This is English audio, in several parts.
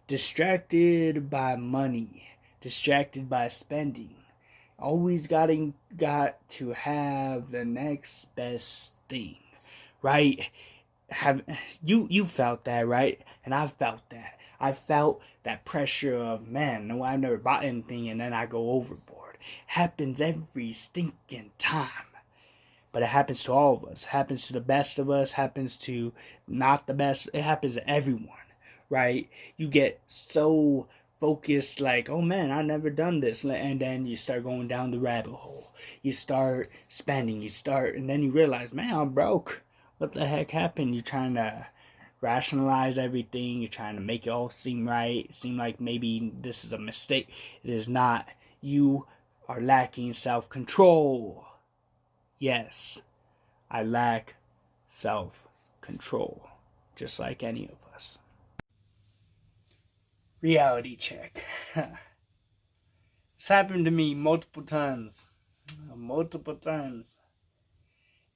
distracted by money, distracted by spending. Always got to have the next best thing, right? Have you felt that, right? And I've felt that. I felt that pressure of, man, no, I've never bought anything, and then I go overboard. Happens every stinking time. But it happens to all of us. It happens to the best of us. Happens to not the best. It happens to everyone, right? You get so focused, like, oh man, I've never done this, and then you start going down the rabbit hole. You start spending. And then you realize, man, I'm broke. What the heck happened? You're trying to rationalize everything. You're trying to make it all seem right. Seem like maybe this is a mistake. It is not. You are lacking self-control. Yes, I lack self-control, just like any of us. Reality check. It's happened to me multiple times.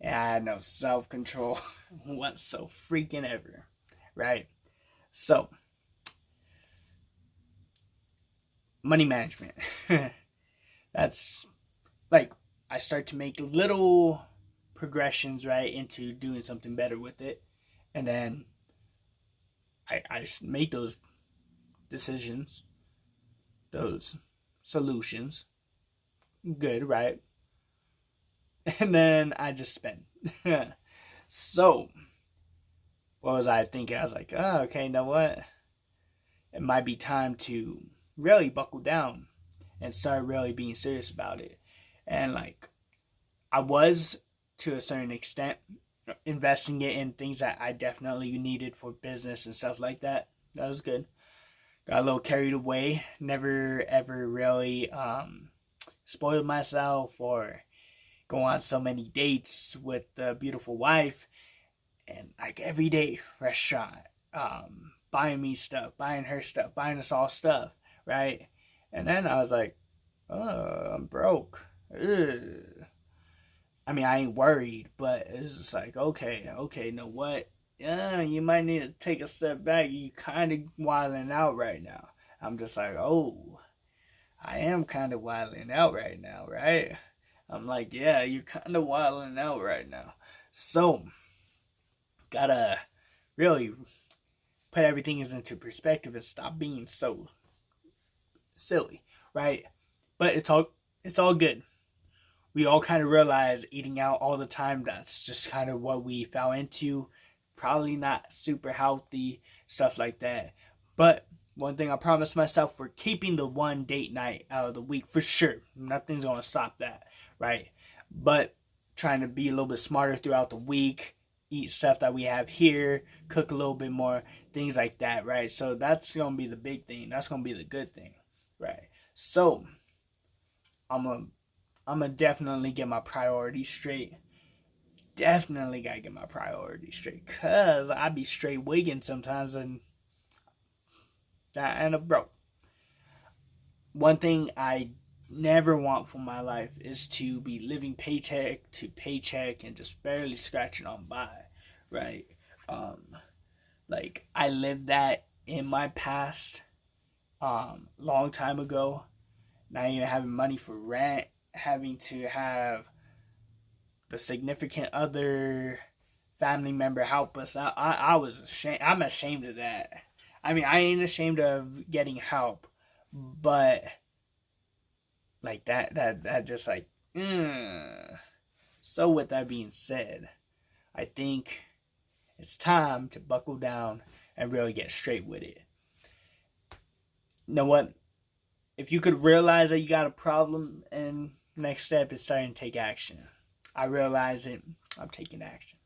And I had no self-control whatsoever, right? So, money management. That's like, I start to make little progressions, right, into doing something better with it. And then I make those decisions, those solutions. Good, right? And then I just spend. So, what was I thinking? I was like, oh, okay, you know what? It might be time to really buckle down and start really being serious about it. And like, I was, to a certain extent, investing it in things that I definitely needed for business and stuff like that. That was good. Got a little carried away. Never ever really spoiled myself or go on so many dates with the beautiful wife. And like every day, restaurant, buying me stuff, buying her stuff, buying us all stuff, right? And then I was like, oh, I'm broke. Ugh. I mean, I ain't worried, but it's just like, okay, you know what? Yeah, you might need to take a step back. You kind of wilding out right now. I'm just like, oh, I am kind of wilding out right now, right? I'm like, yeah, you're kind of wilding out right now. So, gotta really put everything into perspective and stop being so silly, right? But it's all good. We all kind of realize eating out all the time, that's just kind of what we fell into. Probably not super healthy, stuff like that. But one thing I promised myself, for keeping the one date night out of the week for sure. Nothing's going to stop that, right? But trying to be a little bit smarter throughout the week, eat stuff that we have here, cook a little bit more, things like that, right? So that's going to be the big thing. That's going to be the good thing, right? So I'm gonna definitely get my priorities straight. Definitely gotta get my priorities straight, cause I be straight wigging sometimes and that end up broke. One thing I never want for my life is to be living paycheck to paycheck and just barely scratching on by, right? Like I lived that in my past, long time ago. Not even having money for rent, having to have the significant other family member help us out. I was ashamed. I'm ashamed of that. I mean, I ain't ashamed of getting help, but like that just like, So with that being said, I think it's time to buckle down and really get straight with it. You know what? If you could realize that you got a problem, and next step is starting to take action. I realize it. I'm taking action.